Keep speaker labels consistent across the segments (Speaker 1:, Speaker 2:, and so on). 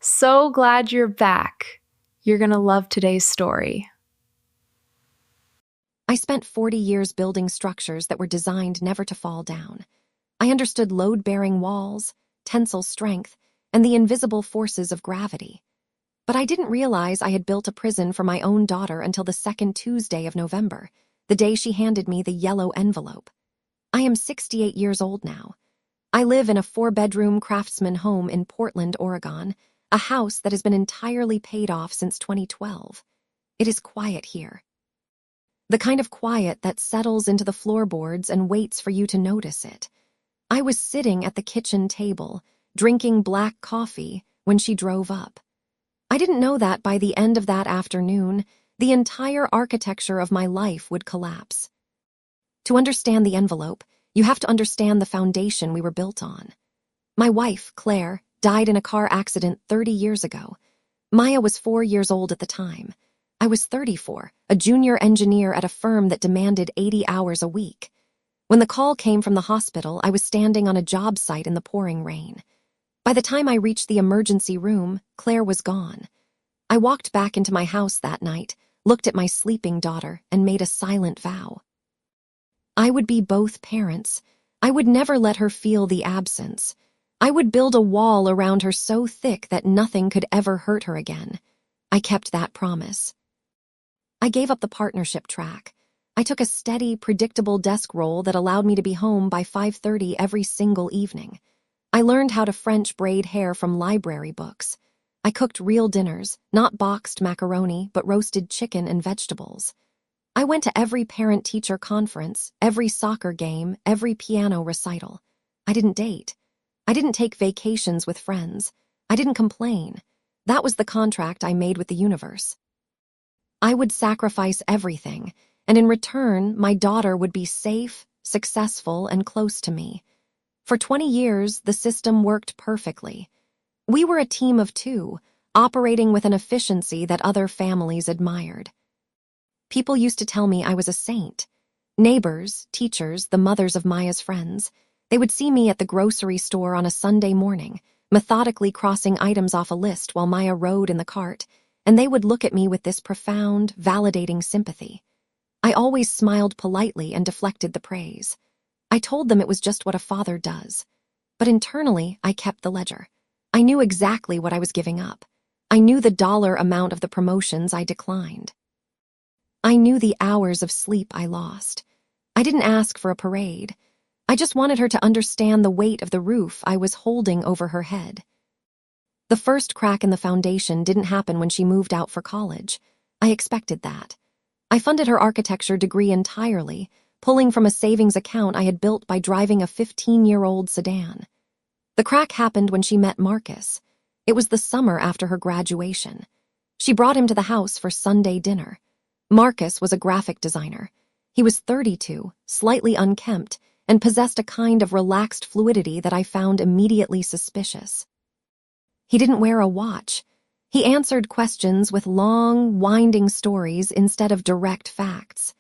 Speaker 1: So glad you're back. You're going to love today's story.
Speaker 2: I spent 40 years building structures that were designed never to fall down. I understood load-bearing walls, tensile strength, and the invisible forces of gravity. But I didn't realize I had built a prison for my own daughter until the second Tuesday of November, the day she handed me the yellow envelope. I am 68 years old now. I live in a 4-bedroom craftsman home in Portland, Oregon, a house that has been entirely paid off since 2012. It is quiet here. The kind of quiet that settles into the floorboards and waits for you to notice it. I was sitting at the kitchen table, drinking black coffee, when she drove up. I didn't know that by the end of that afternoon, the entire architecture of my life would collapse. To understand the envelope, you have to understand the foundation we were built on. My wife, Claire, died in a car accident 30 years ago. Maya was 4 years old at the time. I was 34, a junior engineer at a firm that demanded 80 hours a week. When the call came from the hospital, I was standing on a job site in the pouring rain. By the time I reached the emergency room, Claire was gone. I walked back into my house that night, looked at my sleeping daughter, and made a silent vow. I would be both parents. I would never let her feel the absence. I would build a wall around her so thick that nothing could ever hurt her again. I kept that promise. I gave up the partnership track. I took a steady, predictable desk role that allowed me to be home by 5:30 every single evening. I learned how to French braid hair from library books. I cooked real dinners, not boxed macaroni, but roasted chicken and vegetables. I went to every parent-teacher conference, every soccer game, every piano recital. I didn't date. I didn't take vacations with friends. I didn't complain. That was the contract I made with the universe. I would sacrifice everything, and in return, my daughter would be safe, successful, and close to me. For 20 years, the system worked perfectly. We were a team of two, operating with an efficiency that other families admired. People used to tell me I was a saint. Neighbors, teachers, the mothers of Maya's friends, they would see me at the grocery store on a Sunday morning, methodically crossing items off a list while Maya rode in the cart, and they would look at me with this profound, validating sympathy. I always smiled politely and deflected the praise. I told them it was just what a father does. But internally, I kept the ledger. I knew exactly what I was giving up. I knew the dollar amount of the promotions I declined. I knew the hours of sleep I lost. I didn't ask for a parade. I just wanted her to understand the weight of the roof I was holding over her head. The first crack in the foundation didn't happen when she moved out for college. I expected that. I funded her architecture degree entirely, pulling from a savings account I had built by driving a 15-year-old sedan. The crack happened when she met Marcus. It was the summer after her graduation. She brought him to the house for Sunday dinner. Marcus was a graphic designer. He was 32, slightly unkempt, and possessed a kind of relaxed fluidity that I found immediately suspicious. He didn't wear a watch. He answered questions with long, winding stories instead of direct facts.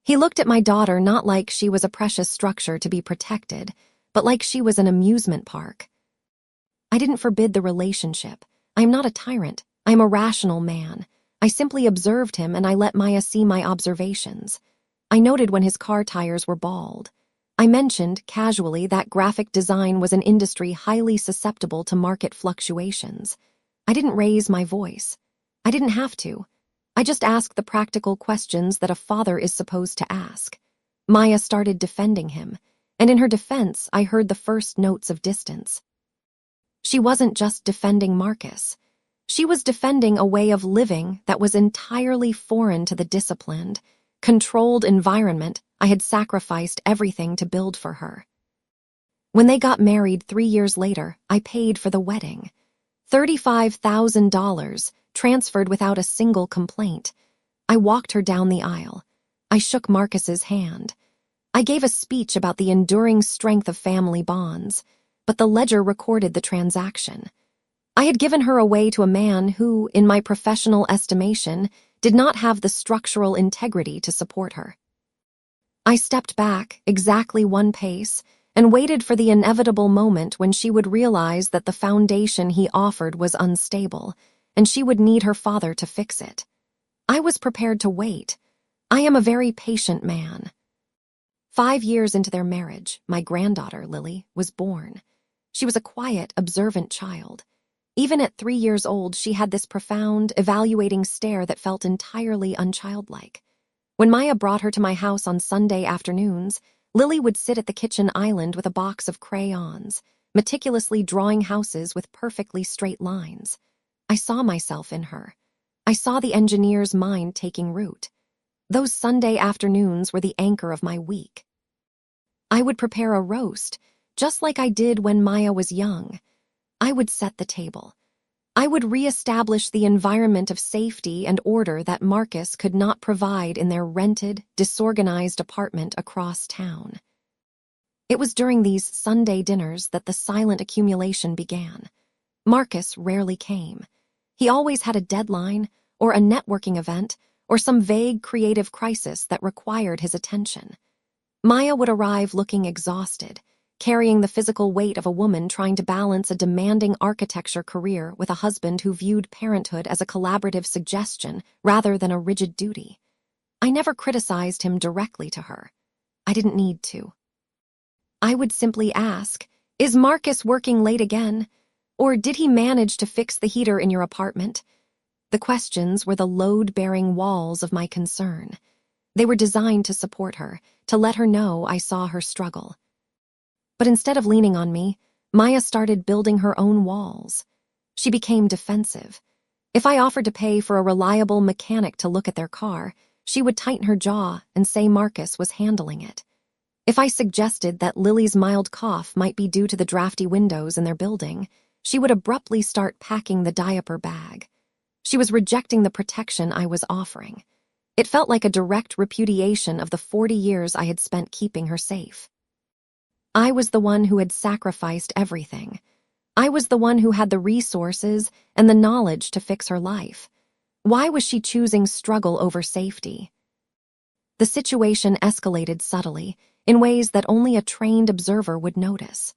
Speaker 2: He looked at my daughter not like she was a precious structure to be protected, but like she was an amusement park. I didn't forbid the relationship. I am not a tyrant. I am a rational man. I simply observed him and I let Maya see my observations. I noted when his car tires were bald. I mentioned, casually, that graphic design was an industry highly susceptible to market fluctuations. I didn't raise my voice. I didn't have to. I just asked the practical questions that a father is supposed to ask. Maya started defending him, and in her defense, I heard the first notes of distance. She wasn't just defending Marcus. She was defending a way of living that was entirely foreign to the disciplined, controlled environment I had sacrificed everything to build for her. When they got married 3 years later, I paid for the wedding. $35,000, transferred without a single complaint. I walked her down the aisle. I shook Marcus's hand. I gave a speech about the enduring strength of family bonds, but the ledger recorded the transaction. I had given her away to a man who, in my professional estimation, did not have the structural integrity to support her. I stepped back exactly one pace and waited for the inevitable moment when she would realize that the foundation he offered was unstable, and she would need her father to fix it. I was prepared to wait. I am a very patient man. 5 years into their marriage, my granddaughter, Lily, was born. She was a quiet, observant child. Even at 3 years old, she had this profound, evaluating stare that felt entirely unchildlike. When Maya brought her to my house on Sunday afternoons, Lily would sit at the kitchen island with a box of crayons, meticulously drawing houses with perfectly straight lines. I saw myself in her. I saw the engineer's mind taking root. Those Sunday afternoons were the anchor of my week. I would prepare a roast, just like I did when Maya was young. I would set the table. I would reestablish the environment of safety and order that Marcus could not provide in their rented, disorganized apartment across town. It was during these Sunday dinners that the silent accumulation began. Marcus rarely came. He always had a deadline, or a networking event, or some vague creative crisis that required his attention. Maya would arrive looking exhausted, carrying the physical weight of a woman trying to balance a demanding architecture career with a husband who viewed parenthood as a collaborative suggestion rather than a rigid duty. I never criticized him directly to her. I didn't need to. I would simply ask, "Is Marcus working late again? Or did he manage to fix the heater in your apartment?" The questions were the load-bearing walls of my concern. They were designed to support her, to let her know I saw her struggle. But instead of leaning on me, Maya started building her own walls. She became defensive. If I offered to pay for a reliable mechanic to look at their car, she would tighten her jaw and say Marcus was handling it. If I suggested that Lily's mild cough might be due to the drafty windows in their building, she would abruptly start packing the diaper bag. She was rejecting the protection I was offering. It felt like a direct repudiation of the 40 years I had spent keeping her safe. I was the one who had sacrificed everything. I was the one who had the resources and the knowledge to fix her life. Why was she choosing struggle over safety? The situation escalated subtly, in ways that only a trained observer would notice.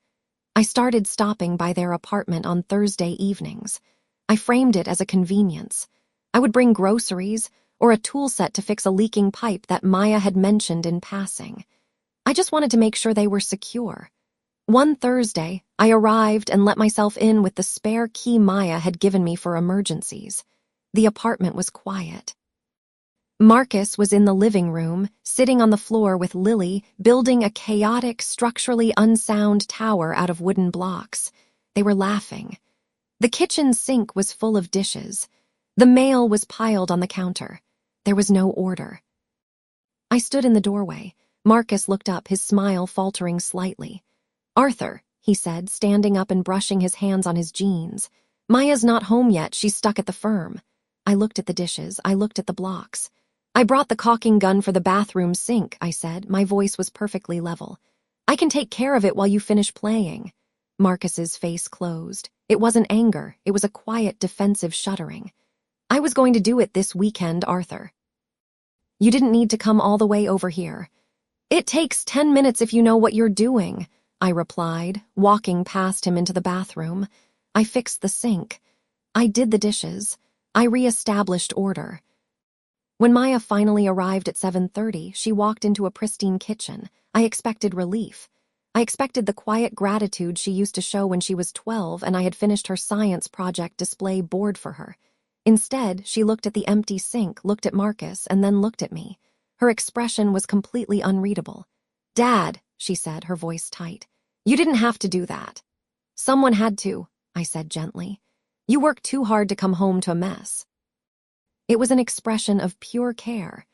Speaker 2: I started stopping by their apartment on Thursday evenings. I framed it as a convenience. I would bring groceries or a tool set to fix a leaking pipe that Maya had mentioned in passing. I just wanted to make sure they were secure. One Thursday, I arrived and let myself in with the spare key Maya had given me for emergencies. The apartment was quiet. Marcus was in the living room, sitting on the floor with Lily, building a chaotic, structurally unsound tower out of wooden blocks. They were laughing. The kitchen sink was full of dishes. The mail was piled on the counter. There was no order. I stood in the doorway. Marcus looked up, his smile faltering slightly. "Arthur," he said, standing up and brushing his hands on his jeans. "Maya's not home yet. She's stuck at the firm." I looked at the dishes. I looked at the blocks. "I brought the caulking gun for the bathroom sink," I said. My voice was perfectly level. "I can take care of it while you finish playing." Marcus's face closed. It wasn't anger. It was a quiet, defensive shuddering. "I was going to do it this weekend, Arthur. You didn't need to come all the way over here." "It takes 10 minutes if you know what you're doing," I replied, walking past him into the bathroom. I fixed the sink. I did the dishes. I reestablished order. When Maya finally arrived at 7:30, she walked into a pristine kitchen. I expected relief. I expected the quiet gratitude she used to show when she was 12 and I had finished her science project display board for her. Instead, she looked at the empty sink, looked at Marcus, and then looked at me. Her expression was completely unreadable. "Dad," she said, her voice tight, "you didn't have to do that." "Someone had to," I said gently. "You worked too hard to come home to a mess." It was an expression of pure care.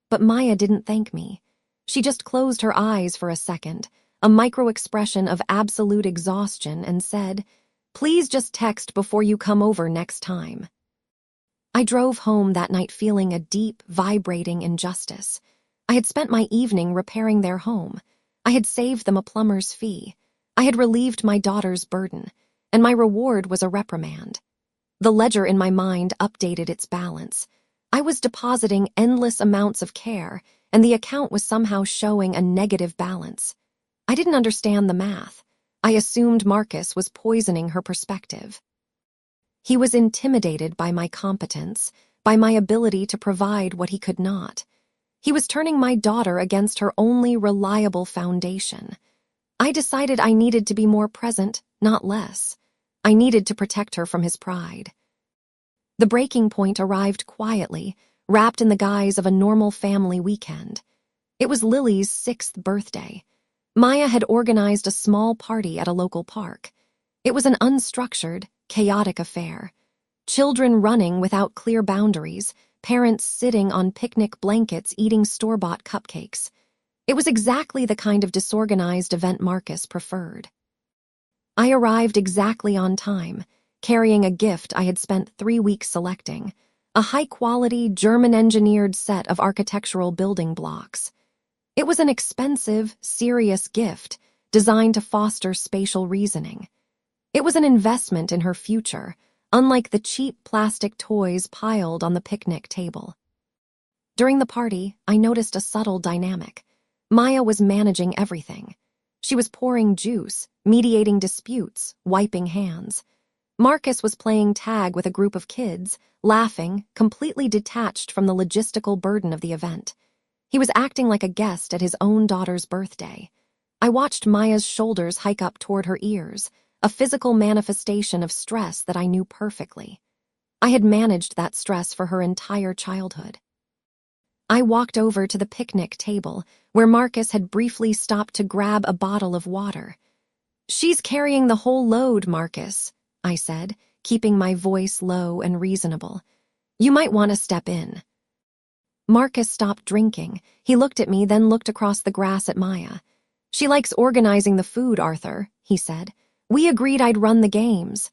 Speaker 2: But Maya didn't thank me. She just closed her eyes for a second, a micro-expression of absolute exhaustion, and said, "Please just text before you come over next time." I drove home that night feeling a deep, vibrating injustice. I had spent my evening repairing their home. I had saved them a plumber's fee. I had relieved my daughter's burden, and my reward was a reprimand. The ledger in my mind updated its balance. I was depositing endless amounts of care, and the account was somehow showing a negative balance. I didn't understand the math. I assumed Marcus was poisoning her perspective. He was intimidated by my competence, by my ability to provide what he could not. He was turning my daughter against her only reliable foundation. I decided I needed to be more present, not less. I needed to protect her from his pride. The breaking point arrived quietly, wrapped in the guise of a normal family weekend. It was Lily's 6th birthday. Maya had organized a small party at a local park. It was an unstructured, chaotic affair. Children running without clear boundaries, parents sitting on picnic blankets eating store-bought cupcakes. It was exactly the kind of disorganized event Marcus preferred. I arrived exactly on time, carrying a gift I had spent 3 weeks selecting, a high-quality, German-engineered set of architectural building blocks. It was an expensive, serious gift designed to foster spatial reasoning. It was an investment in her future, unlike the cheap plastic toys piled on the picnic table. During the party, I noticed a subtle dynamic. Maya was managing everything. She was pouring juice, mediating disputes, wiping hands. Marcus was playing tag with a group of kids, laughing, completely detached from the logistical burden of the event. He was acting like a guest at his own daughter's birthday. I watched Maya's shoulders hike up toward her ears, a physical manifestation of stress that I knew perfectly. I had managed that stress for her entire childhood. I walked over to the picnic table, where Marcus had briefly stopped to grab a bottle of water. "She's carrying the whole load, Marcus," I said, keeping my voice low and reasonable. "You might want to step in." Marcus stopped drinking. He looked at me, then looked across the grass at Maya. "She likes organizing the food, Arthur," he said. "We agreed I'd run the games."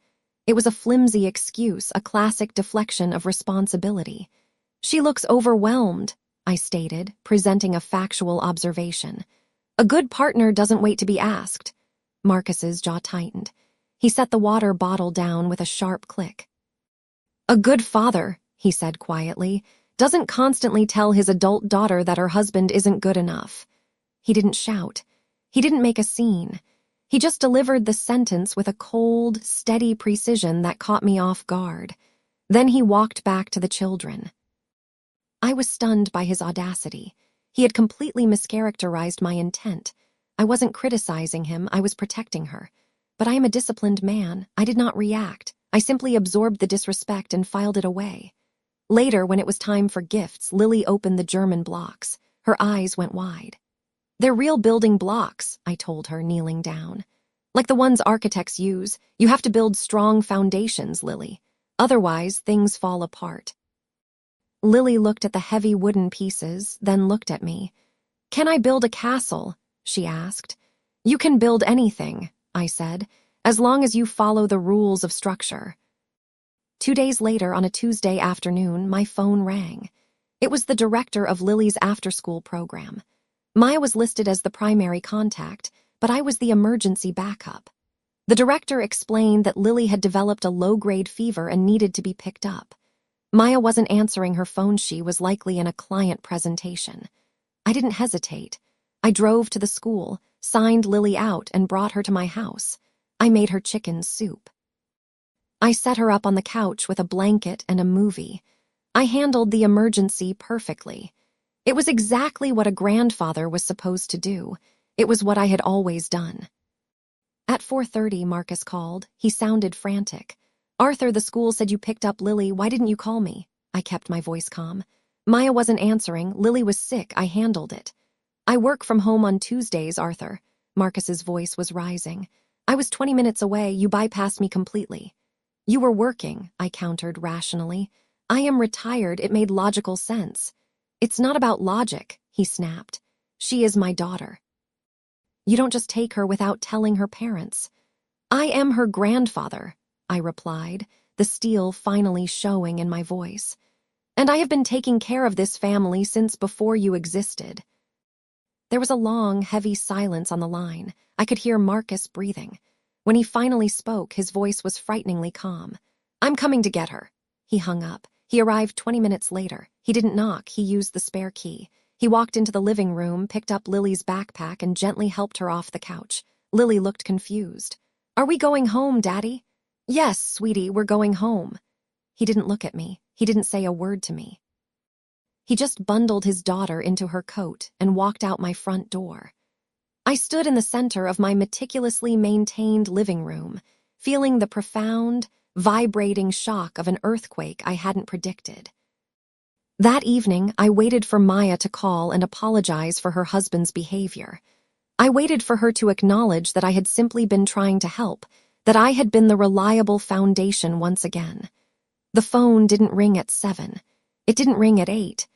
Speaker 2: It was a flimsy excuse, a classic deflection of responsibility. "She looks overwhelmed," I stated, presenting a factual observation. "A good partner doesn't wait to be asked." Marcus's jaw tightened. He set the water bottle down with a sharp click. "A good father," he said quietly, "doesn't constantly tell his adult daughter that her husband isn't good enough." He didn't shout. He didn't make a scene. He just delivered the sentence with a cold, steady precision that caught me off guard. Then he walked back to the children. I was stunned by his audacity. He had completely mischaracterized my intent. I wasn't criticizing him, I was protecting her. But I am a disciplined man. I did not react. I simply absorbed the disrespect and filed it away. Later, when it was time for gifts, Lily opened the German blocks. Her eyes went wide. "They're real building blocks," I told her, kneeling down. "Like the ones architects use. You have to build strong foundations, Lily. Otherwise, things fall apart." Lily looked at the heavy wooden pieces, then looked at me. "Can I build a castle?" she asked. "You can build anything," I said, "as long as you follow the rules of structure." 2 days later, on a Tuesday afternoon, my phone rang. It was the director of Lily's after-school program. Maya was listed as the primary contact, but I was the emergency backup. The director explained that Lily had developed a low-grade fever and needed to be picked up. Maya wasn't answering her phone. She was likely in a client presentation. I didn't hesitate. I drove to the school, signed Lily out, and brought her to my house. I made her chicken soup. I set her up on the couch with a blanket and a movie. I handled the emergency perfectly. It was exactly what a grandfather was supposed to do. It was what I had always done. At 4:30, Marcus called. He sounded frantic. "Arthur, the school said you picked up Lily. Why didn't you call me?" I kept my voice calm. "Maya wasn't answering. Lily was sick. I handled it." "I work from home on Tuesdays, Arthur." Marcus's voice was rising. "I was 20 minutes away. You bypassed me completely." "You were working," I countered rationally. "I am retired." It made logical sense. "It's not about logic," he snapped. "She is my daughter. You don't just take her without telling her parents." "I am her grandfather," I replied, the steel finally showing in my voice. "And I have been taking care of this family since before you existed." There was a long, heavy silence on the line. I could hear Marcus breathing. When he finally spoke, his voice was frighteningly calm. "I'm coming to get her." He hung up. He arrived 20 minutes later. He didn't knock. He used the spare key. He walked into the living room, picked up Lily's backpack, and gently helped her off the couch. Lily looked confused. "Are we going home, Daddy?" "Yes, sweetie, we're going home." He didn't look at me. He didn't say a word to me. He just bundled his daughter into her coat and walked out my front door. I stood in the center of my meticulously maintained living room, feeling the profound, vibrating shock of an earthquake I hadn't predicted. That evening, I waited for Maya to call and apologize for her husband's behavior. I waited for her to acknowledge that I had simply been trying to help, that I had been the reliable foundation once again. The phone didn't ring at 7. It didn't ring at 8.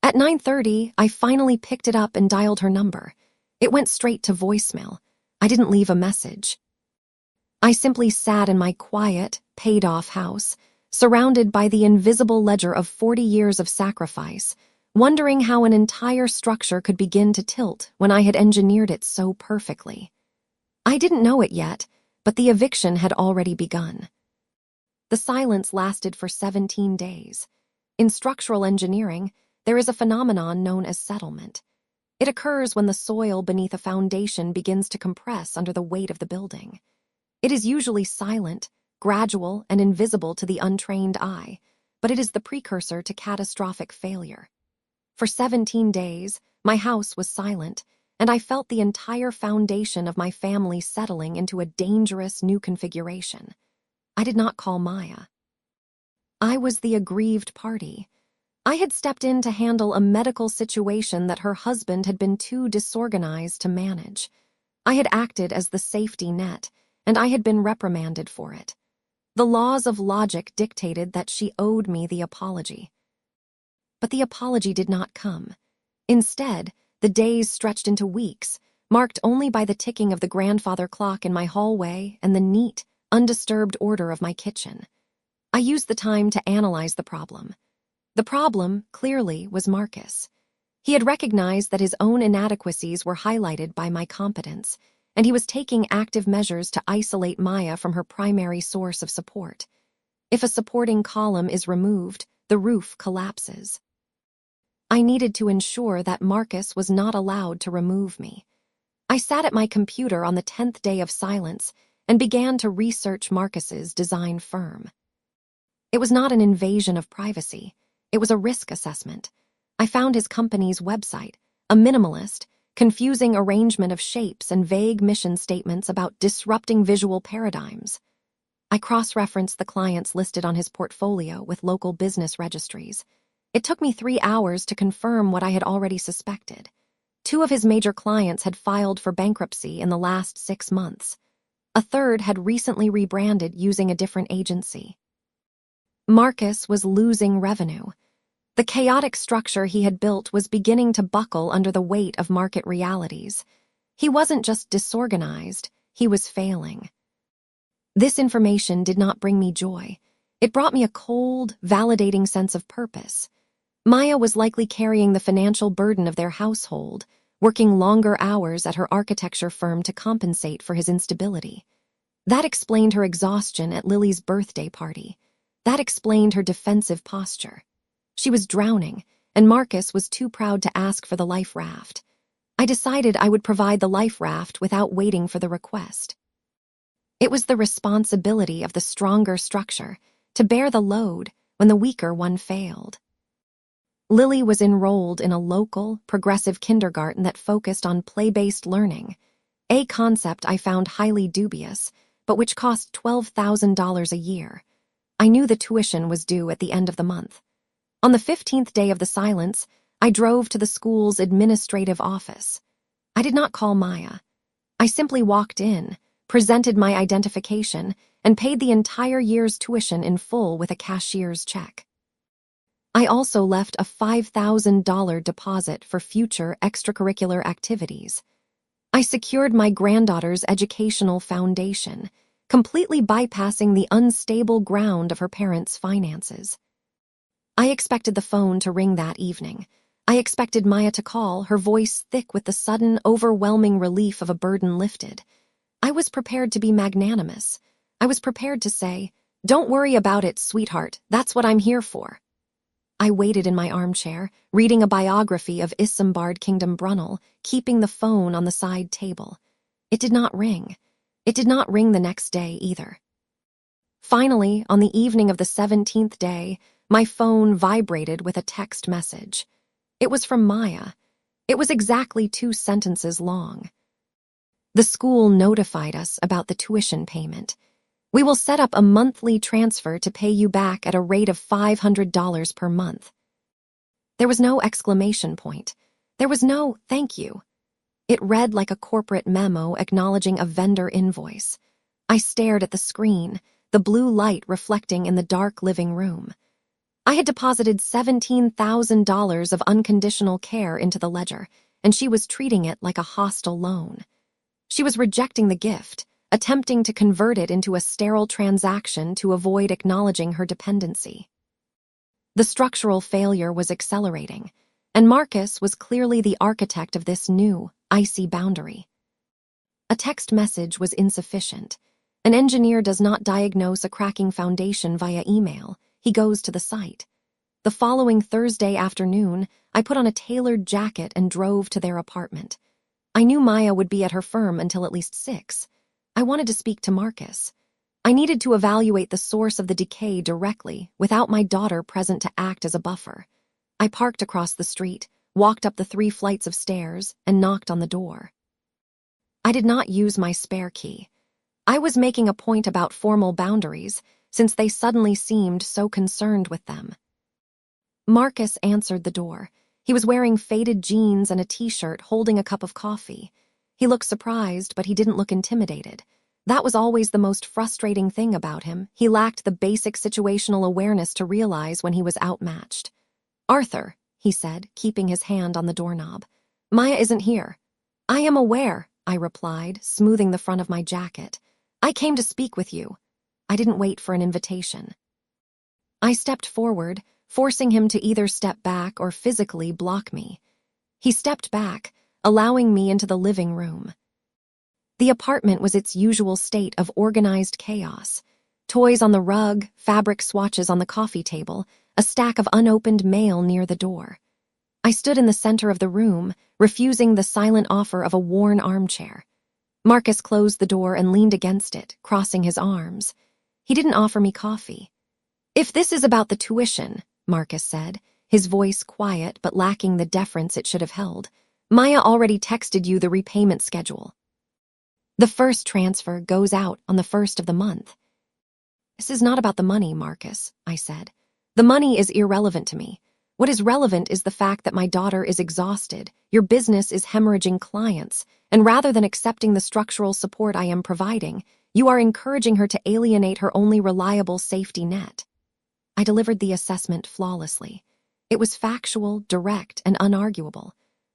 Speaker 2: At 9:30, I finally picked it up and dialed her number. It went straight to voicemail. I didn't leave a message. I simply sat in my quiet, paid-off house, surrounded by the invisible ledger of 40 years of sacrifice, wondering how an entire structure could begin to tilt when I had engineered it so perfectly. I didn't know it yet, but the eviction had already begun. The silence lasted for 17 days. In structural engineering, there is a phenomenon known as settlement. It occurs when the soil beneath a foundation begins to compress under the weight of the building. It is usually silent, gradual, and invisible to the untrained eye, but it is the precursor to catastrophic failure. For 17 days, my house was silent, and I felt the entire foundation of my family settling into a dangerous new configuration. I did not call Maya. I was the aggrieved party. I had stepped in to handle a medical situation that her husband had been too disorganized to manage. I had acted as the safety net, and I had been reprimanded for it. The laws of logic dictated that she owed me the apology. But the apology did not come. Instead, the days stretched into weeks, marked only by the ticking of the grandfather clock in my hallway and the neat, undisturbed order of my kitchen. I used the time to analyze the problem. The problem, clearly, was Marcus. He had recognized that his own inadequacies were highlighted by my competence, and he was taking active measures to isolate Maya from her primary source of support. If a supporting column is removed, the roof collapses. I needed to ensure that Marcus was not allowed to remove me. I sat at my computer on the 10th day of silence and began to research Marcus's design firm. It was not an invasion of privacy. It was a risk assessment. I found his company's website, a minimalist, confusing arrangement of shapes and vague mission statements about disrupting visual paradigms. I cross-referenced the clients listed on his portfolio with local business registries. It took me 3 hours to confirm what I had already suspected. 2 of his major clients had filed for bankruptcy in the last 6 months. A third had recently rebranded using a different agency. Marcus was losing revenue. The chaotic structure he had built was beginning to buckle under the weight of market realities. He wasn't just disorganized, he was failing. This information did not bring me joy. It brought me a cold, validating sense of purpose. Maya was likely carrying the financial burden of their household, working longer hours at her architecture firm to compensate for his instability. That explained her exhaustion at Lily's birthday party. That explained her defensive posture. She was drowning, and Marcus was too proud to ask for the life raft. I decided I would provide the life raft without waiting for the request. It was the responsibility of the stronger structure to bear the load when the weaker one failed. Lily was enrolled in a local, progressive kindergarten that focused on play-based learning, a concept I found highly dubious, but which cost $12,000 a year. I knew the tuition was due at the end of the month. On the 15th day of the silence, I drove to the school's administrative office. I did not call Maya. I simply walked in, presented my identification, and paid the entire year's tuition in full with a cashier's check. I also left a $5,000 deposit for future extracurricular activities. I secured my granddaughter's educational foundation, completely bypassing the unstable ground of her parents' finances. I expected the phone to ring that evening. I expected Maya to call, her voice thick with the sudden, overwhelming relief of a burden lifted. I was prepared to be magnanimous. I was prepared to say, "Don't worry about it, sweetheart. That's what I'm here for." I waited in my armchair, reading a biography of Isambard Kingdom Brunel, keeping the phone on the side table. It did not ring. It did not ring the next day either. Finally, on the evening of the 17th day, my phone vibrated with a text message. It was from Maya. It was exactly 2 sentences long. The school notified us about the tuition payment. We will set up a monthly transfer to pay you back at a rate of $500 per month. There was no exclamation point. There was no thank you. It read like a corporate memo acknowledging a vendor invoice. I stared at the screen, the blue light reflecting in the dark living room. I had deposited $17,000 of unconditional care into the ledger, and she was treating it like a hostile loan. She was rejecting the gift, attempting to convert it into a sterile transaction to avoid acknowledging her dependency. The structural failure was accelerating, and Marcus was clearly the architect of this new, icy boundary. A text message was insufficient. An engineer does not diagnose a cracking foundation via email. He goes to the site. The following Thursday afternoon, I put on a tailored jacket and drove to their apartment. I knew Maya would be at her firm until at least 6. I wanted to speak to Marcus. I needed to evaluate the source of the decay directly, without my daughter present to act as a buffer. I parked across the street, walked up the 3 flights of stairs, and knocked on the door. I did not use my spare key. I was making a point about formal boundaries, since they suddenly seemed so concerned with them. Marcus answered the door. He was wearing faded jeans and a t-shirt, holding a cup of coffee. He looked surprised, but he didn't look intimidated. That was always the most frustrating thing about him. He lacked the basic situational awareness to realize when he was outmatched. "Arthur," he said, keeping his hand on the doorknob. "Maya isn't here." "I am aware," I replied, smoothing the front of my jacket. "I came to speak with you." I didn't wait for an invitation. I stepped forward, forcing him to either step back or physically block me. He stepped back, allowing me into the living room. The apartment was its usual state of organized chaos. Toys on the rug, fabric swatches on the coffee table, a stack of unopened mail near the door. I stood in the center of the room, refusing the silent offer of a worn armchair. Marcus closed the door and leaned against it, crossing his arms. He didn't offer me coffee. "If this is about the tuition," Marcus said, his voice quiet but lacking the deference it should have held, "Maya already texted you the repayment schedule. The first transfer goes out on the 1st of the month." "This is not about the money, Marcus," I said. "The money is irrelevant to me. What is relevant is the fact that my daughter is exhausted, your business is hemorrhaging clients, and rather than accepting the structural support I am providing, you are encouraging her to alienate her only reliable safety net." I delivered the assessment flawlessly. It was factual, direct, and unarguable.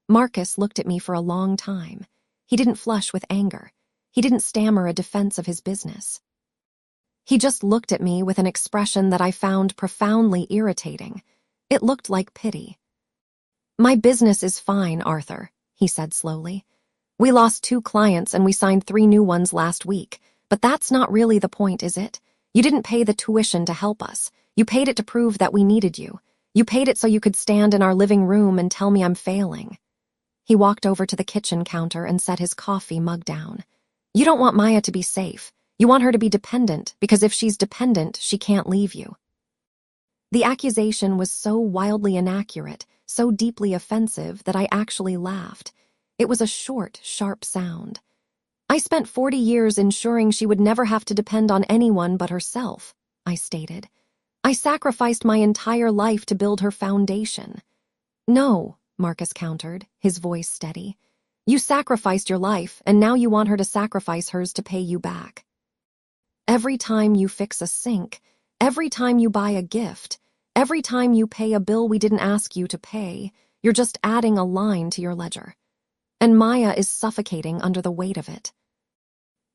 Speaker 2: Marcus looked at me for a long time. He didn't flush with anger. He didn't stammer a defense of his business. He just looked at me with an expression that I found profoundly irritating. It looked like pity. "My business is fine, Arthur," he said slowly. "We lost 2 clients and we signed 3 new ones last week, but that's not really the point, is it? You didn't pay the tuition to help us. You paid it to prove that we needed you. You paid it so you could stand in our living room and tell me I'm failing." He walked over to the kitchen counter and set his coffee mug down. "You don't want Maya to be safe. You want her to be dependent, because if she's dependent, she can't leave you." The accusation was so wildly inaccurate, so deeply offensive, that I actually laughed. It was a short, sharp sound. "I spent 40 years ensuring she would never have to depend on anyone but herself," I stated. "I sacrificed my entire life to build her foundation." "No," Marcus countered, his voice steady. "You sacrificed your life, and now you want her to sacrifice hers to pay you back. Every time you fix a sink, every time you buy a gift, every time you pay a bill we didn't ask you to pay, you're just adding a line to your ledger. And Maya is suffocating under the weight of it."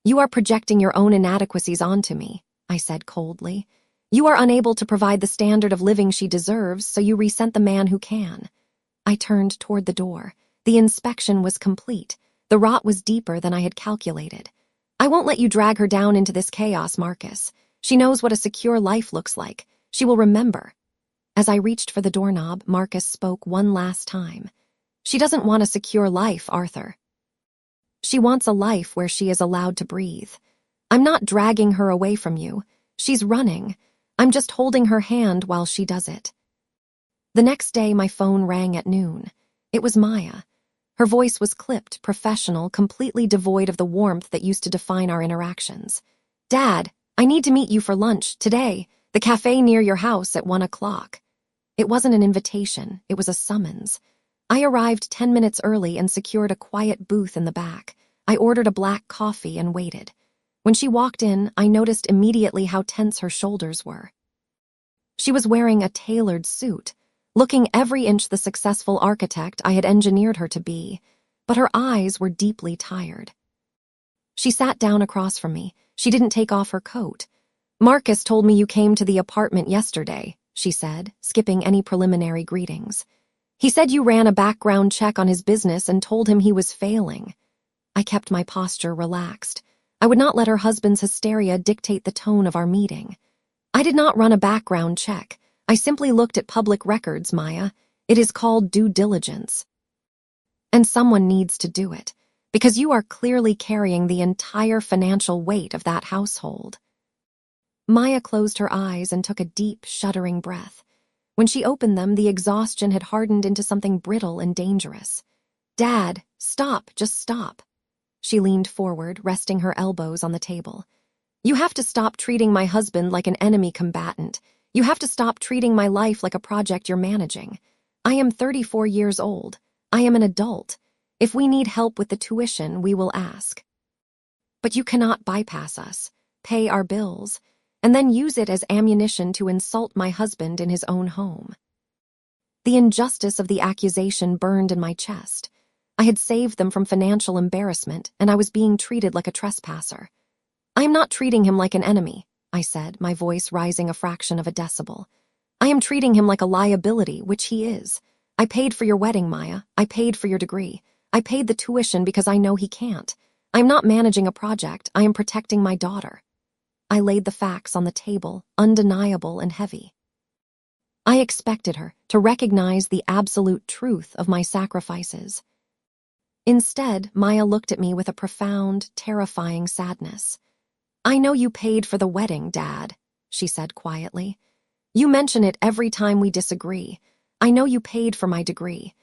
Speaker 2: "You are projecting your own inadequacies onto me," I said coldly. "You are unable to provide the standard of living she deserves, so you resent the man who can." I turned toward the door. The inspection was complete. The rot was deeper than I had calculated. "I won't let you drag her down into this chaos, Marcus. She knows what a secure life looks like. She will remember." As I reached for the doorknob, Marcus spoke one last time. She doesn't want a secure life, Arthur. She wants a life where she is allowed to breathe. I'm not dragging her away from you. She's running. I'm just holding her hand while she does it. The next day, my phone rang at noon. It was Maya. Her voice was clipped, professional, completely devoid of the warmth that used to define our interactions. Dad, I need to meet you for lunch, today. The cafe near your house at 1 o'clock. It wasn't an invitation, it was a summons. I arrived 10 minutes early and secured a quiet booth in the back. I ordered a black coffee and waited. When she walked in, I noticed immediately how tense her shoulders were. She was wearing a tailored suit, looking every inch the successful architect I had engineered her to be, but her eyes were deeply tired. She sat down across from me. She didn't take off her coat. Marcus told me you came to the apartment yesterday, she said, skipping any preliminary greetings. He said you ran a background check on his business and told him he was failing. I kept my posture relaxed. I would not let her husband's hysteria dictate the tone of our meeting. I did not run a background check. I simply looked at public records, Maya. It is called due diligence. And someone needs to do it, because you are clearly carrying the entire financial weight of that household. Maya closed her eyes and took a deep, shuddering breath. When she opened them, the exhaustion had hardened into something brittle and dangerous. Dad, stop, just stop. She leaned forward, resting her elbows on the table. You have to stop treating my husband like an enemy combatant. You have to stop treating my life like a project you're managing. I am 34 years old. I am an adult. If we need help with the tuition, we will ask. But you cannot bypass us, pay our bills, and then use it as ammunition to insult my husband in his own home. The injustice of the accusation burned in my chest. I had saved them from financial embarrassment, and I was being treated like a trespasser. I am not treating him like an enemy, I said, my voice rising a fraction of a decibel. I am treating him like a liability, which he is. I paid for your wedding, Maya. I paid for your degree. I paid the tuition because I know he can't. I am not managing a project. I am protecting my daughter. I laid the facts on the table, undeniable and heavy. I expected her to recognize the absolute truth of my sacrifices. Instead, Maya looked at me with a profound, terrifying sadness. I know you paid for the wedding, Dad, she said quietly. You mention it every time we disagree. I know you paid for my degree.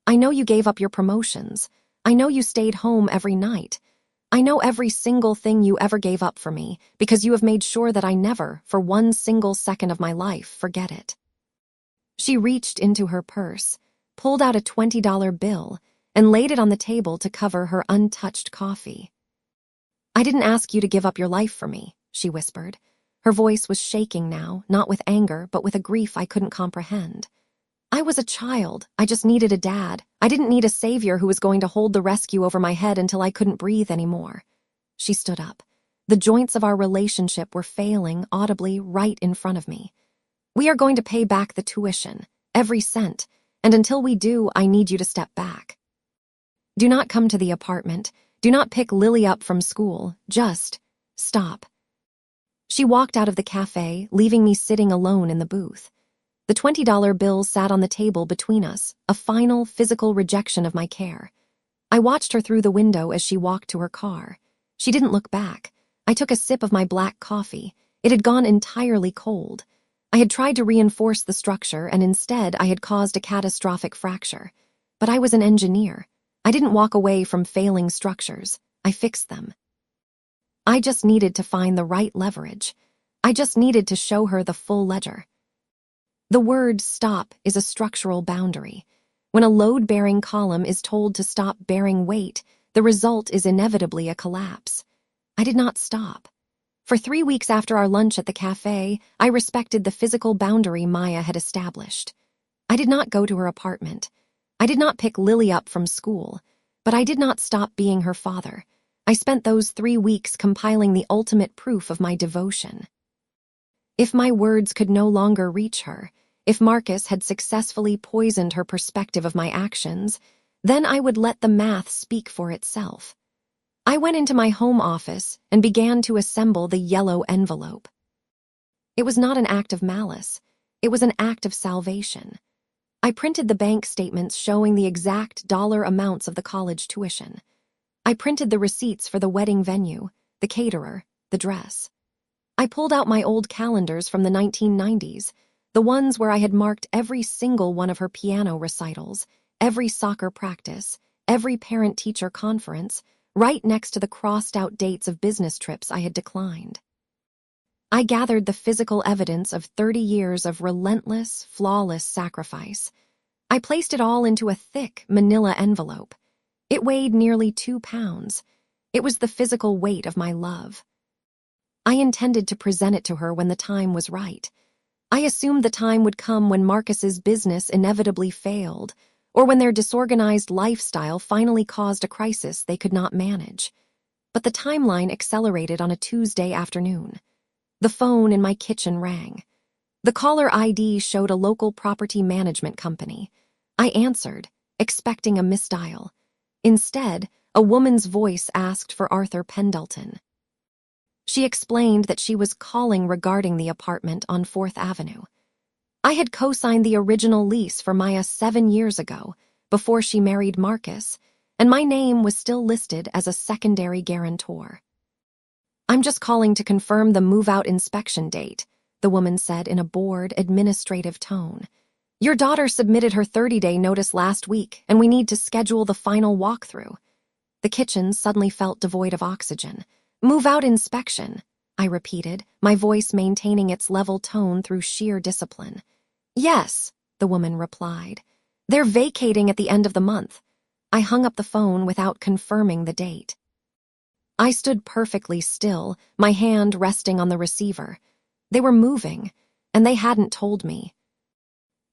Speaker 2: I know you gave up your promotions. I know you stayed home every night. I know every single thing you ever gave up for me because you have made sure that I never, for one single second of my life, forget it. She reached into her purse, pulled out a $20 bill, and laid it on the table to cover her untouched coffee. I didn't ask you to give up your life for me, she whispered. Her voice was shaking now, not with anger, but with a grief I couldn't comprehend. I was a child. I just needed a dad. I didn't need a savior who was going to hold the rescue over my head until I couldn't breathe anymore. She stood up. The joints of our relationship were failing audibly right in front of me. We are going to pay back the tuition, every cent, and until we do, I need you to step back. Do not come to the apartment. Do not pick Lily up from school. Just stop. She walked out of the cafe, leaving me sitting alone in the booth. The $20 bill sat on the table between us, a final physical rejection of my care. I watched her through the window as she walked to her car. She didn't look back. I took a sip of my black coffee. It had gone entirely cold. I had tried to reinforce the structure, and instead I had caused a catastrophic fracture. But I was an engineer. I didn't walk away from failing structures. I fixed them. I just needed to find the right leverage. I just needed to show her the full ledger. The word stop is a structural boundary. When a load-bearing column is told to stop bearing weight, the result is inevitably a collapse. I did not stop. For 3 weeks after our lunch at the cafe, I respected the physical boundary Maya had established. I did not go to her apartment. I did not pick Lily up from school, but I did not stop being her father. I spent those 3 weeks compiling the ultimate proof of my devotion. If my words could no longer reach her, if Marcus had successfully poisoned her perspective of my actions, then I would let the math speak for itself. I went into my home office and began to assemble the yellow envelope. It was not an act of malice. It was an act of salvation. I printed the bank statements showing the exact dollar amounts of the college tuition. I printed the receipts for the wedding venue, the caterer, the dress. I pulled out my old calendars from the 1990s, the ones where I had marked every single one of her piano recitals, every soccer practice, every parent-teacher conference, right next to the crossed-out dates of business trips I had declined. I gathered the physical evidence of 30 years of relentless, flawless sacrifice. I placed it all into a thick, manila envelope. It weighed nearly 2 pounds. It was the physical weight of my love. I intended to present it to her when the time was right. I assumed the time would come when Marcus's business inevitably failed, or when their disorganized lifestyle finally caused a crisis they could not manage. But the timeline accelerated on a Tuesday afternoon. The phone in my kitchen rang. The caller ID showed a local property management company. I answered, expecting a misdial. Instead, a woman's voice asked for Arthur Pendelton. She explained that she was calling regarding the apartment on 4th Avenue. I had co-signed the original lease for Maya 7 years ago, before she married Marcus, and my name was still listed as a secondary guarantor. "I'm just calling to confirm the move-out inspection date," the woman said in a bored, administrative tone. "Your daughter submitted her 30-day notice last week, and we need to schedule the final walkthrough." The kitchen suddenly felt devoid of oxygen. "Move-out inspection," I repeated, my voice maintaining its level tone through sheer discipline. "Yes," the woman replied. "They're vacating at the end of the month." I hung up the phone without confirming the date. I stood perfectly still, my hand resting on the receiver. They were moving, and they hadn't told me.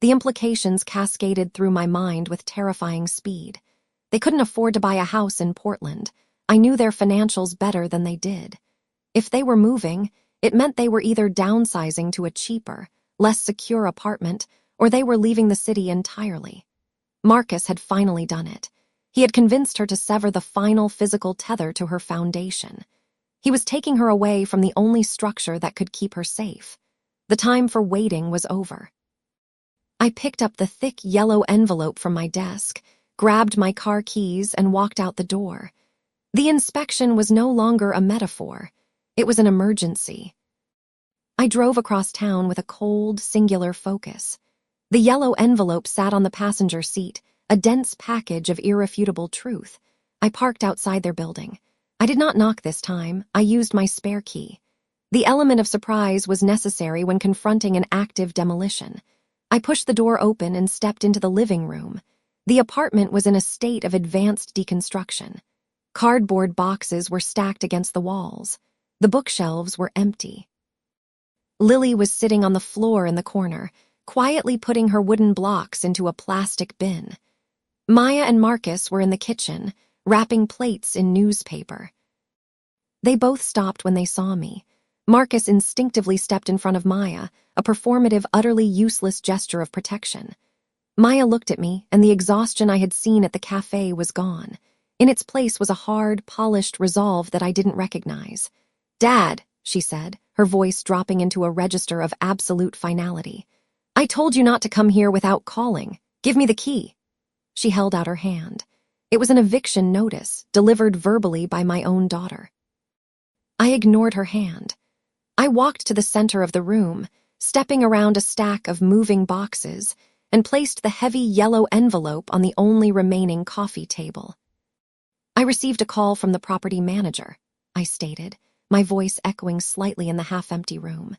Speaker 2: The implications cascaded through my mind with terrifying speed. They couldn't afford to buy a house in Portland. I knew their financials better than they did. If they were moving, it meant they were either downsizing to a cheaper, less secure apartment, or they were leaving the city entirely. Marcus had finally done it. He had convinced her to sever the final physical tether to her foundation. He was taking her away from the only structure that could keep her safe. The time for waiting was over. I picked up the thick yellow envelope from my desk, grabbed my car keys, and walked out the door. The inspection was no longer a metaphor. It was an emergency. I drove across town with a cold, singular focus. The yellow envelope sat on the passenger seat, a dense package of irrefutable truth. I parked outside their building. I did not knock this time. I used my spare key. The element of surprise was necessary when confronting an active demolition. I pushed the door open and stepped into the living room. The apartment was in a state of advanced deconstruction. Cardboard boxes were stacked against the walls. The bookshelves were empty. Lily was sitting on the floor in the corner, quietly putting her wooden blocks into a plastic bin. Maya and Marcus were in the kitchen, wrapping plates in newspaper. They both stopped when they saw me. Marcus instinctively stepped in front of Maya, a performative, utterly useless gesture of protection. Maya looked at me, and the exhaustion I had seen at the cafe was gone. In its place was a hard, polished resolve that I didn't recognize. "Dad," she said, her voice dropping into a register of absolute finality. "I told you not to come here without calling. Give me the key." She held out her hand. It was an eviction notice, delivered verbally by my own daughter. I ignored her hand. I walked to the center of the room, stepping around a stack of moving boxes, and placed the heavy yellow envelope on the only remaining coffee table. "I received a call from the property manager," I stated, my voice echoing slightly in the half-empty room.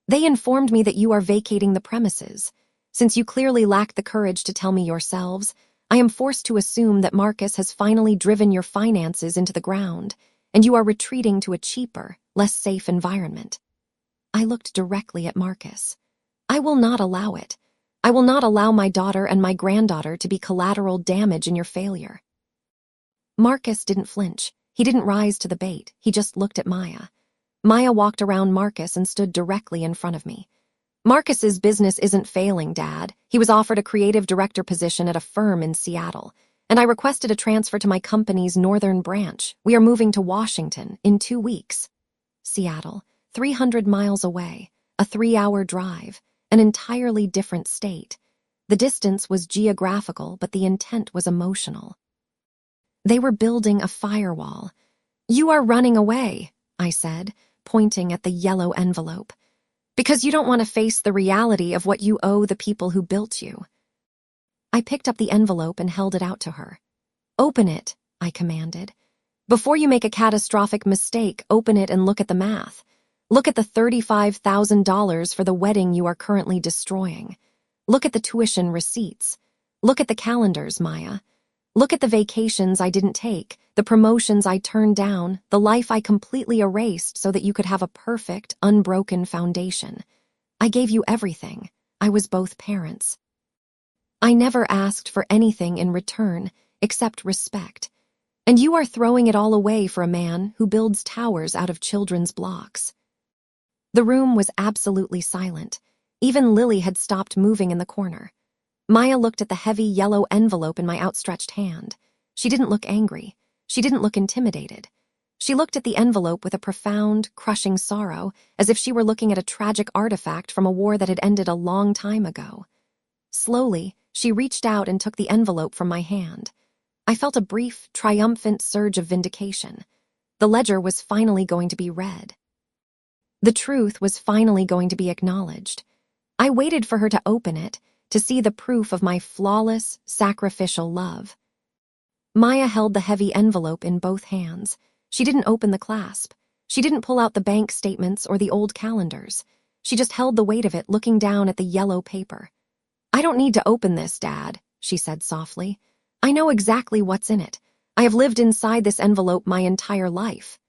Speaker 2: "They informed me that you are vacating the premises. Since you clearly lack the courage to tell me yourselves, I am forced to assume that Marcus has finally driven your finances into the ground, and you are retreating to a cheaper, less safe environment." I looked directly at Marcus. "I will not allow it. I will not allow my daughter and my granddaughter to be collateral damage in your failure." Marcus didn't flinch. He didn't rise to the bait. He just looked at Maya. Maya walked around Marcus and stood directly in front of me. "Marcus's business isn't failing, Dad. He was offered a creative director position at a firm in Seattle, and I requested a transfer to my company's northern branch. We are moving to Washington in 2 weeks. Seattle, 300 miles away, a 3-hour drive, an entirely different state. The distance was geographical, but the intent was emotional. They were building a firewall. "You are running away," I said, pointing at the yellow envelope, "because you don't want to face the reality of what you owe the people who built you." I picked up the envelope and held it out to her. "Open it," I commanded. "Before you make a catastrophic mistake, open it and look at the math. Look at the $35,000 for the wedding you are currently destroying. Look at the tuition receipts. Look at the calendars, Maya. Look at the vacations I didn't take, the promotions I turned down, the life I completely erased so that you could have a perfect, unbroken foundation. I gave you everything. I was both parents. I never asked for anything in return except respect. And you are throwing it all away for a man who builds towers out of children's blocks." The room was absolutely silent. Even Lily had stopped moving in the corner. Maya looked at the heavy yellow envelope in my outstretched hand. She didn't look angry. She didn't look intimidated. She looked at the envelope with a profound, crushing sorrow, as if she were looking at a tragic artifact from a war that had ended a long time ago. Slowly, she reached out and took the envelope from my hand. I felt a brief, triumphant surge of vindication. The ledger was finally going to be read. The truth was finally going to be acknowledged. I waited for her to open it, to see the proof of my flawless, sacrificial love. Maya held the heavy envelope in both hands. She didn't open the clasp. She didn't pull out the bank statements or the old calendars. She just held the weight of it, looking down at the yellow paper. "I don't need to open this, Dad," she said softly. "I know exactly what's in it. I have lived inside this envelope my entire life."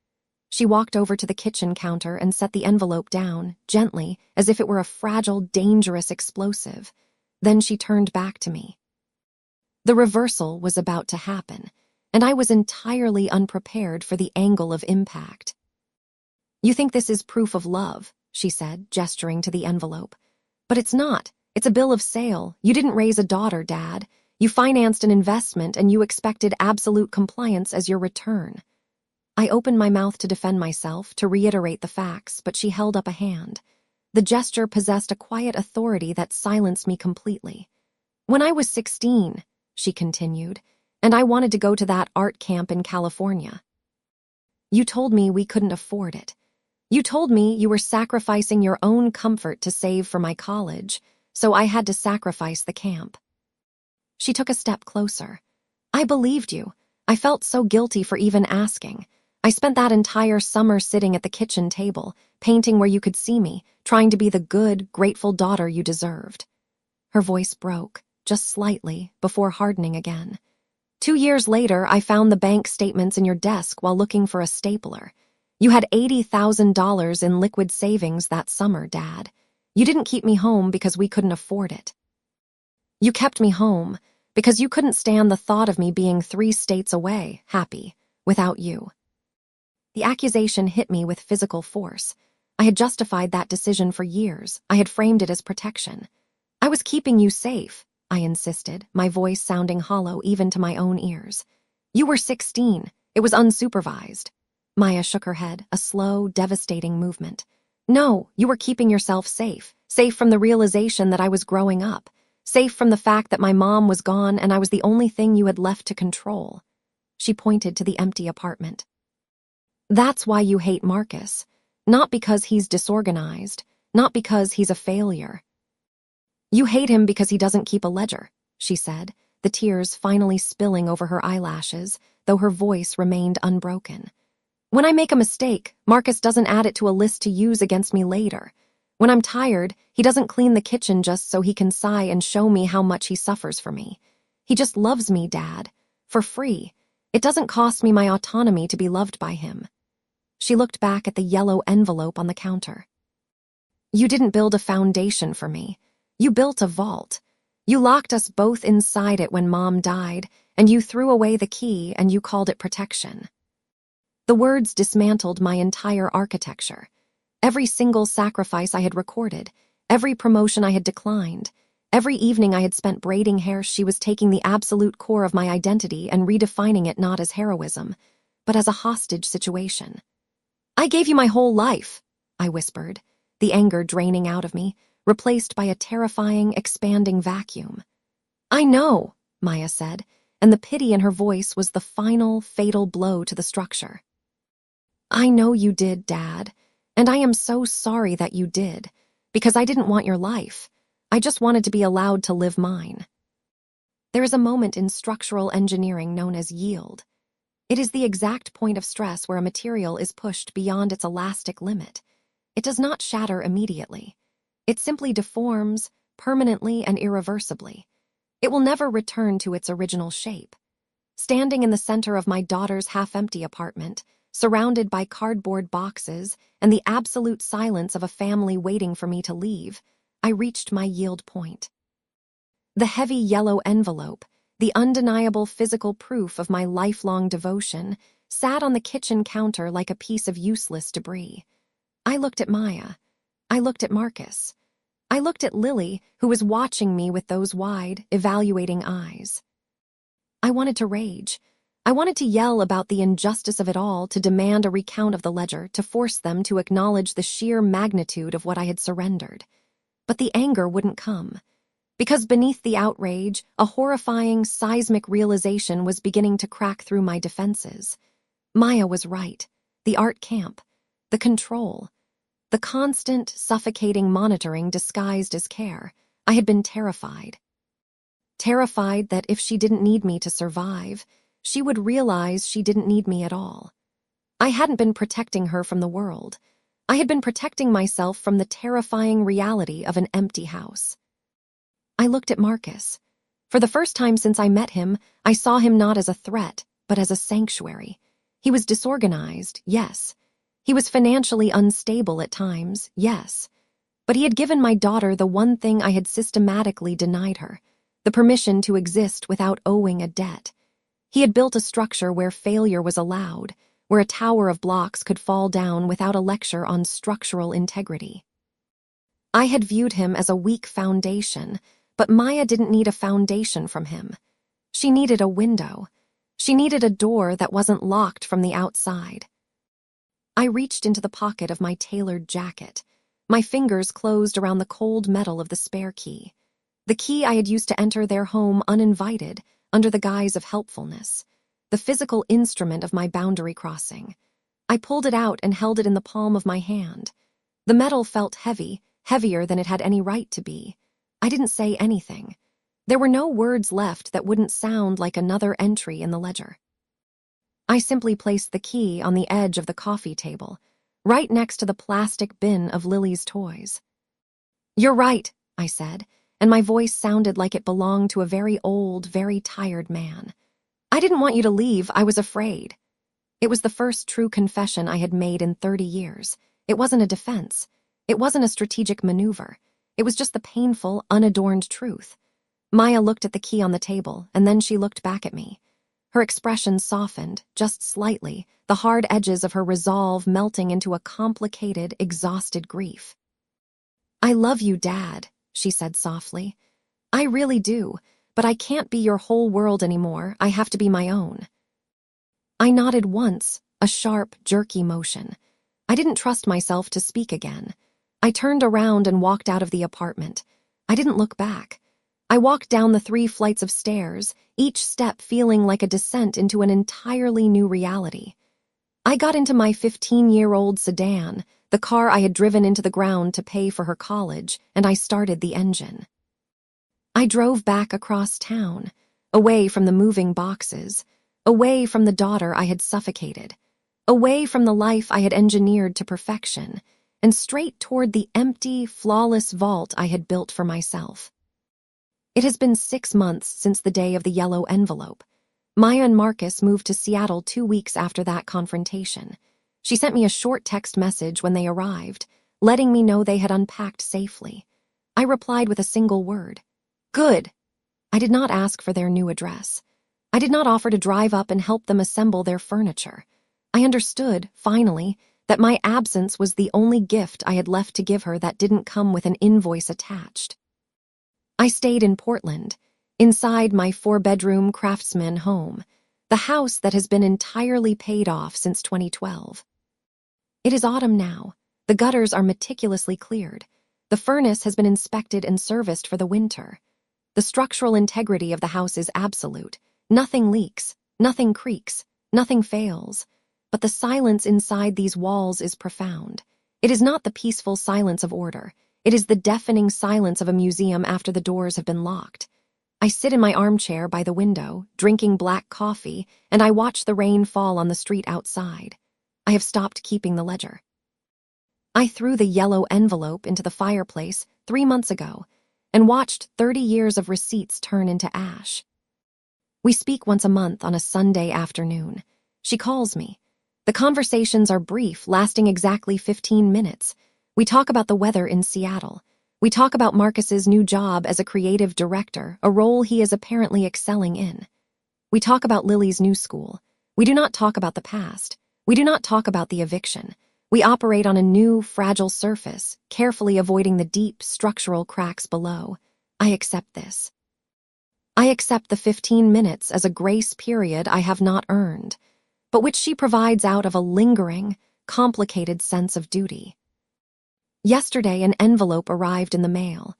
Speaker 2: She walked over to the kitchen counter and set the envelope down, gently, as if it were a fragile, dangerous explosive. Then she turned back to me. The reversal was about to happen, and I was entirely unprepared for the angle of impact. "You think this is proof of love," she said, gesturing to the envelope. "But it's not. It's a bill of sale. You didn't raise a daughter, Dad. You financed an investment and you expected absolute compliance as your return." I opened my mouth to defend myself, to reiterate the facts, but she held up a hand. The gesture possessed a quiet authority that silenced me completely. "When I was 16, she continued, "and I wanted to go to that art camp in California. You told me we couldn't afford it. You told me you were sacrificing your own comfort to save for my college, so I had to sacrifice the camp." She took a step closer. "I believed you. I felt so guilty for even asking. I spent that entire summer sitting at the kitchen table, painting where you could see me, trying to be the good, grateful daughter you deserved." Her voice broke, just slightly, before hardening again. 2 years later, I found the bank statements in your desk while looking for a stapler. You had $80,000 in liquid savings that summer, Dad. You didn't keep me home because we couldn't afford it. You kept me home because you couldn't stand the thought of me being 3 states away, happy, without you. The accusation hit me with physical force. I had justified that decision for years. I had framed it as protection. "I was keeping you safe," I insisted, my voice sounding hollow even to my own ears. "You were 16. It was unsupervised." Maya shook her head, a slow, devastating movement. "No, you were keeping yourself safe. Safe from the realization that I was growing up. Safe from the fact that my mom was gone and I was the only thing you had left to control." She pointed to the empty apartment. "That's why you hate Marcus. Not because he's disorganized. Not because he's a failure. You hate him because he doesn't keep a ledger," she said, the tears finally spilling over her eyelashes, though her voice remained unbroken. "When I make a mistake, Marcus doesn't add it to a list to use against me later. When I'm tired, he doesn't clean the kitchen just so he can sigh and show me how much he suffers for me. He just loves me, Dad. For free. It doesn't cost me my autonomy to be loved by him." She looked back at the yellow envelope on the counter. "You didn't build a foundation for me. You built a vault. You locked us both inside it when Mom died, and you threw away the key and you called it protection." The words dismantled my entire architecture. Every single sacrifice I had recorded, every promotion I had declined, every evening I had spent braiding hair, she was taking the absolute core of my identity and redefining it not as heroism, but as a hostage situation. "I gave you my whole life," I whispered, the anger draining out of me, replaced by a terrifying, expanding vacuum. "I know," Maya said, and the pity in her voice was the final, fatal blow to the structure. "I know you did, Dad, and I am so sorry that you did, because I didn't want your life. I just wanted to be allowed to live mine." There is a moment in structural engineering known as yield. It is the exact point of stress where a material is pushed beyond its elastic limit. It does not shatter immediately. It simply deforms, permanently and irreversibly. It will never return to its original shape. Standing in the center of my daughter's half-empty apartment, surrounded by cardboard boxes and the absolute silence of a family waiting for me to leave, I reached my yield point. The heavy yellow envelope, the undeniable physical proof of my lifelong devotion, sat on the kitchen counter like a piece of useless debris. I looked at Maya. I looked at Marcus. I looked at Lily, who was watching me with those wide, evaluating eyes. I wanted to rage. I wanted to yell about the injustice of it all, to demand a recount of the ledger, to force them to acknowledge the sheer magnitude of what I had surrendered. But the anger wouldn't come. Because beneath the outrage, a horrifying, seismic realization was beginning to crack through my defenses. Maya was right. The art camp. The control. The constant, suffocating monitoring disguised as care. I had been terrified. Terrified that if she didn't need me to survive, she would realize she didn't need me at all. I hadn't been protecting her from the world. I had been protecting myself from the terrifying reality of an empty house. I looked at Marcus. For the first time since I met him, I saw him not as a threat, but as a sanctuary. He was disorganized, yes. He was financially unstable at times, yes. But he had given my daughter the one thing I had systematically denied her, the permission to exist without owing a debt. He had built a structure where failure was allowed, where a tower of blocks could fall down without a lecture on structural integrity. I had viewed him as a weak foundation, but Maya didn't need a foundation from him. She needed a window. She needed a door that wasn't locked from the outside. I reached into the pocket of my tailored jacket. My fingers closed around the cold metal of the spare key. The key I had used to enter their home uninvited, under the guise of helpfulness. The physical instrument of my boundary crossing. I pulled it out and held it in the palm of my hand. The metal felt heavy, heavier than it had any right to be. I didn't say anything. There were no words left that wouldn't sound like another entry in the ledger. I simply placed the key on the edge of the coffee table, right next to the plastic bin of Lily's toys. "You're right," I said, and my voice sounded like it belonged to a very old, very tired man. "I didn't want you to leave, I was afraid." It was the first true confession I had made in 30 years. It wasn't a defense. It wasn't a strategic maneuver. It was just the painful, unadorned truth. Maya looked at the key on the table, and then she looked back at me. Her expression softened, just slightly, the hard edges of her resolve melting into a complicated, exhausted grief. "I love you, Dad," she said softly. "I really do, but I can't be your whole world anymore. I have to be my own." I nodded once, a sharp, jerky motion. I didn't trust myself to speak again. I turned around and walked out of the apartment. I didn't look back. I walked down the 3 flights of stairs, each step feeling like a descent into an entirely new reality. I got into my 15-year-old sedan, the car I had driven into the ground to pay for her college, and I started the engine. I drove back across town, away from the moving boxes, away from the daughter I had suffocated, away from the life I had engineered to perfection, and straight toward the empty, flawless vault I had built for myself. It has been 6 months since the day of the yellow envelope. Maya and Marcus moved to Seattle 2 weeks after that confrontation. She sent me a short text message when they arrived, letting me know they had unpacked safely. I replied with a single word: "Good." I did not ask for their new address. I did not offer to drive up and help them assemble their furniture. I understood, finally, that my absence was the only gift I had left to give her that didn't come with an invoice attached. I stayed in Portland, inside my 4-bedroom craftsman home, the house that has been entirely paid off since 2012. It is autumn now. The gutters are meticulously cleared. The furnace has been inspected and serviced for the winter. The structural integrity of the house is absolute. Nothing leaks, nothing creaks, nothing fails. But the silence inside these walls is profound. It is not the peaceful silence of order. It is the deafening silence of a museum after the doors have been locked. I sit in my armchair by the window, drinking black coffee, and I watch the rain fall on the street outside. I have stopped keeping the ledger. I threw the yellow envelope into the fireplace 3 months ago and watched 30 years of receipts turn into ash. We speak once a month on a Sunday afternoon. She calls me. The conversations are brief, lasting exactly 15 minutes. We talk about the weather in Seattle. We talk about Marcus's new job as a creative director, a role he is apparently excelling in. We talk about Lily's new school. We do not talk about the past. We do not talk about the eviction. We operate on a new, fragile surface, carefully avoiding the deep, structural cracks below. I accept this. I accept the 15 minutes as a grace period I have not earned, but which she provides out of a lingering, complicated sense of duty. Yesterday, an envelope arrived in the mail.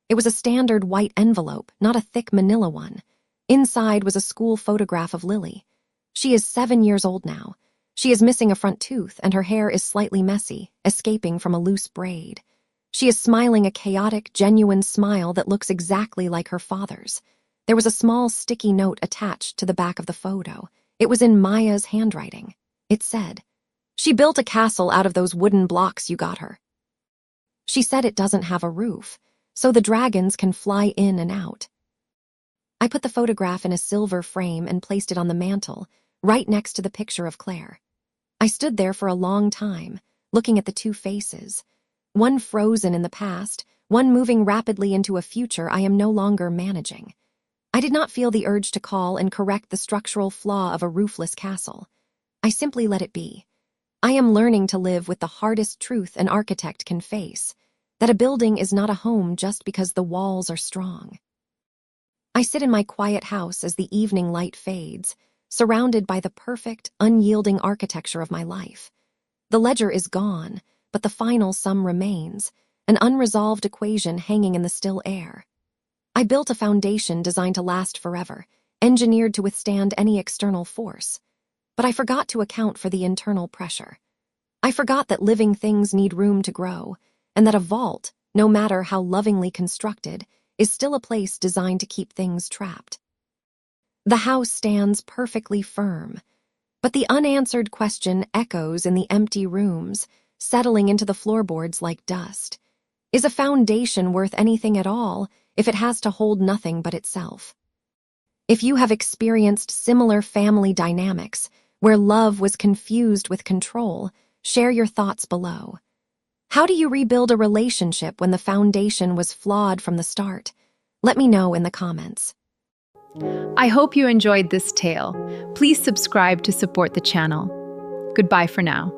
Speaker 2: It was a standard white envelope, not a thick manila one. Inside was a school photograph of Lily. She is 7 years old now. She is missing a front tooth, and her hair is slightly messy, escaping from a loose braid. She is smiling a chaotic, genuine smile that looks exactly like her father's. There was a small sticky note attached to the back of the photo. It was in Maya's handwriting. It said, "She built a castle out of those wooden blocks you got her. She said it doesn't have a roof, so the dragons can fly in and out." I put the photograph in a silver frame and placed it on the mantel, right next to the picture of Claire. I stood there for a long time, looking at the two faces, one frozen in the past, one moving rapidly into a future I am no longer managing. I did not feel the urge to call and correct the structural flaw of a roofless castle. I simply let it be. I am learning to live with the hardest truth an architect can face, that a building is not a home just because the walls are strong. I sit in my quiet house as the evening light fades, surrounded by the perfect, unyielding architecture of my life. The ledger is gone, but the final sum remains, an unresolved equation hanging in the still air. I built a foundation designed to last forever, engineered to withstand any external force. But I forgot to account for the internal pressure. I forgot that living things need room to grow, and that a vault, no matter how lovingly constructed, is still a place designed to keep things trapped. The house stands perfectly firm, but the unanswered question echoes in the empty rooms, settling into the floorboards like dust. Is a foundation worth anything at all if it has to hold nothing but itself? If you have experienced similar family dynamics, where love was confused with control, share your thoughts below. How do you rebuild a relationship when the foundation was flawed from the start? Let me know in the comments.
Speaker 1: I hope you enjoyed this tale. Please subscribe to support the channel. Goodbye for now.